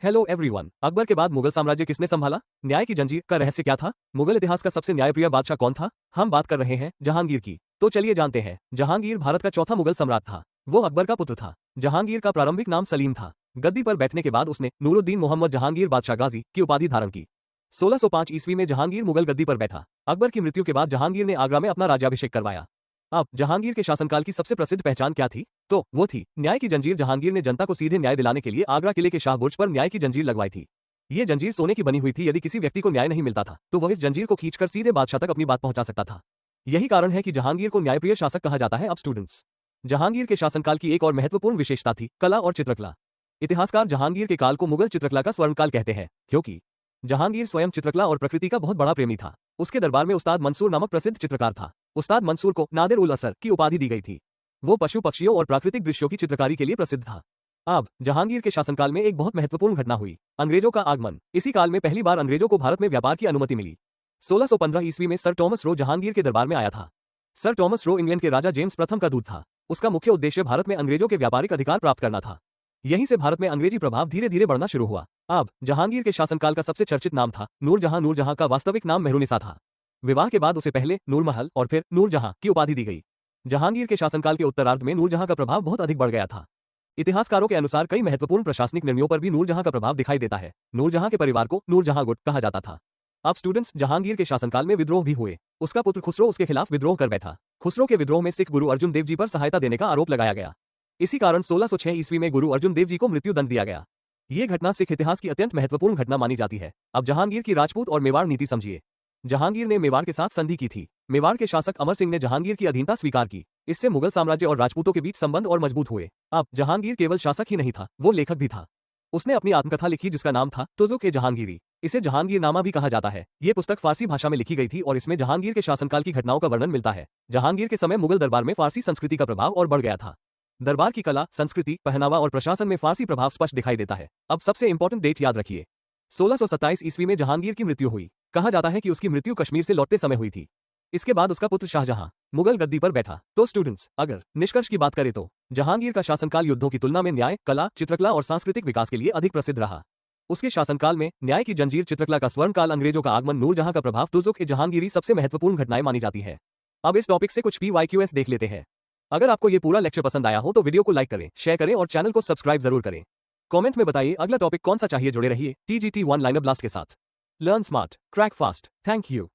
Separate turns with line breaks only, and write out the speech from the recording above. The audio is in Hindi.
Hello everyone. अकबर के बाद मुगल साम्राज्य किसने संभाला? न्याय की जंजीर का रहस्य क्या था? मुगल इतिहास का सबसे न्यायप्रिय बादशाह कौन था? हम बात कर रहे हैं जहांगीर की। तो चलिए जानते हैं। जहांगीर भारत का चौथा मुगल सम्राट था। वो अकबर का पुत्र था। जहांगीर का प्रारंभिक नाम सलीम था। गद्दी पर बैठने के बाद उसने नूरुद्दीन मोहम्मद जहांगीर बादशाह गाजी की उपाधि धारण की। 1605 ईस्वी में जहांगीर मुगल गद्दी पर बैठा। अकबर की मृत्यु के बाद जहांगीर ने आगरा में अपना राज्याभिषेक करवाया। अब जहांगीर के शासनकाल की सबसे प्रसिद्ध पहचान क्या थी? तो वो थी न्याय की जंजीर। जहांगीर ने जनता को सीधे न्याय दिलाने के लिए आगरा किले के शाहबुर्ज पर न्याय की जंजीर लगवाई थी। ये जंजीर सोने की बनी हुई थी। यदि किसी व्यक्ति को न्याय नहीं मिलता था तो वह इस जंजीर को खींचकर सीधे बादशाह तक अपनी बात पहुंचा सकता था। यही कारण है कि जहांगीर को न्यायप्रिय शासक कहा जाता है। अब स्टूडेंट्स, जहांगीर के शासनकाल की एक और महत्वपूर्ण विशेषता थी कला और चित्रकला। इतिहासकार जहांगीर के काल को मुगल चित्रकला का स्वर्णकाल कहते हैं, क्योंकि जहांगीर स्वयं चित्रकला और प्रकृति का बहुत बड़ा प्रेमी था। उसके दरबार में उस्ताद मंसूर नामक प्रसिद्ध चित्रकार था। उस्ताद मंसूर को नादिर उल असर की उपाधि दी गई थी। वो पशु पक्षियों और प्राकृतिक दृश्यों की चित्रकारी के लिए प्रसिद्ध था। अब जहांगीर के शासनकाल में एक बहुत महत्वपूर्ण घटना हुई, अंग्रेजों का आगमन। इसी काल में पहली बार अंग्रेजों को भारत में व्यापार की अनुमति मिली। 1615 ईस्वी में सर टॉमस रो जहांगीर के दरबार में आया था। सर टॉमस रो इंग्लैंड के राजा जेम्स प्रथम का दूत था। उसका मुख्य उद्देश्य भारत में अंग्रेजों के व्यापारिक अधिकार प्राप्त करना था। यहीं से भारत में अंग्रेजी प्रभाव धीरे धीरे बढ़ना शुरू हुआ। अब जहांगीर के शासनकाल का सबसे चर्चित नाम था नूरजहां। नूरजहां का वास्तविक नाम मेहरुनिसा था। विवाह के बाद उसे पहले नूरमहल और फिर नूरजहां की उपाधि दी गई। जहांगीर के शासनकाल के उत्तरार्ध में नूरजहां का प्रभाव बहुत अधिक बढ़ गया था। इतिहासकारों के अनुसार कई महत्वपूर्ण प्रशासनिक निर्णयों पर भी नूरजहां का प्रभाव दिखाई देता है। नूरजहां के परिवार को नूरजहां गुट कहा जाता था। अब स्टूडेंट्स, जहांगीर के शासनकाल में विद्रोह भी हुए। उसका पुत्र खुसरो उसके खिलाफ विद्रोह कर बैठा। खुसरो के विद्रोह में सिख गुरु अर्जुन देव जी पर सहायता देने का आरोप लगाया गया। इसी कारण 1606 ईस्वी में गुरु अर्जुन देव जी को मृत्यु दंड दिया गया। ये घटना सिख इतिहास की अत्यंत महत्वपूर्ण घटना मानी जाती है। अब जहांगीर की राजपूत और मेवाड़ नीति समझिए। जहांगीर ने मेवाड़ के साथ संधि की थी। मेवाड़ के शासक अमर सिंह ने जहांगीर की अधीनता स्वीकार की। इससे मुगल साम्राज्य और राजपूतों के बीच संबंध और मजबूत हुए। अब जहांगीर केवल शासक ही नहीं था, वो लेखक भी था। उसने अपनी आत्मकथा लिखी जिसका नाम था तुज़ुक-ए-जहांगीरी। इसे जहांगीरनामा भी कहा जाता है। ये पुस्तक फारसी भाषा में लिखी गई थी और इसमें जहांगीर के शासनकाल की घटनाओं का वर्णन मिलता है। जहांगीर के समय मुगल दरबार में फारसी संस्कृति का प्रभाव और बढ़ गया था। दरबार की कला, संस्कृति, पहनावा और प्रशासन में फारसी प्रभाव स्पष्ट दिखाई देता है। अब सबसे इंपॉर्टेंट डेट याद रखिए, 1627 ईस्वी में जहांगीर की मृत्यु हुई। कहा जाता है कि उसकी मृत्यु कश्मीर से लौटते समय हुई थी। इसके बाद उसका पुत्र शाहजहां मुगल गद्दी पर बैठा। तो स्टूडेंट्स, अगर निष्कर्ष की बात करें तो जहांगीर का शासनकाल युद्धों की तुलना में न्याय, कला, चित्रकला और सांस्कृतिक विकास के लिए अधिक प्रसिद्ध रहा। उसके शासनकाल में न्याय की जंजीर, चित्रकला का स्वर्णकाल, अंग्रेजों का आगमन, नूरजहां का प्रभाव, तुज़ुक-ए-जहांगीरी सबसे महत्वपूर्ण घटनाएं मानी जाती है। अब इस टॉपिक से कुछ PYQs देख लेते हैं। अगर आपको ये पूरा लेक्चर पसंद आया हो तो वीडियो को लाइक करें, शेयर करें और चैनल को सब्सक्राइब जरूर करें। कमेंट में बताइए अगला टॉपिक कौन सा चाहिए। जुड़े रहिए TGT1 लाइनअप ब्लास्ट के साथ। Learn smart, crack fast. Thank you.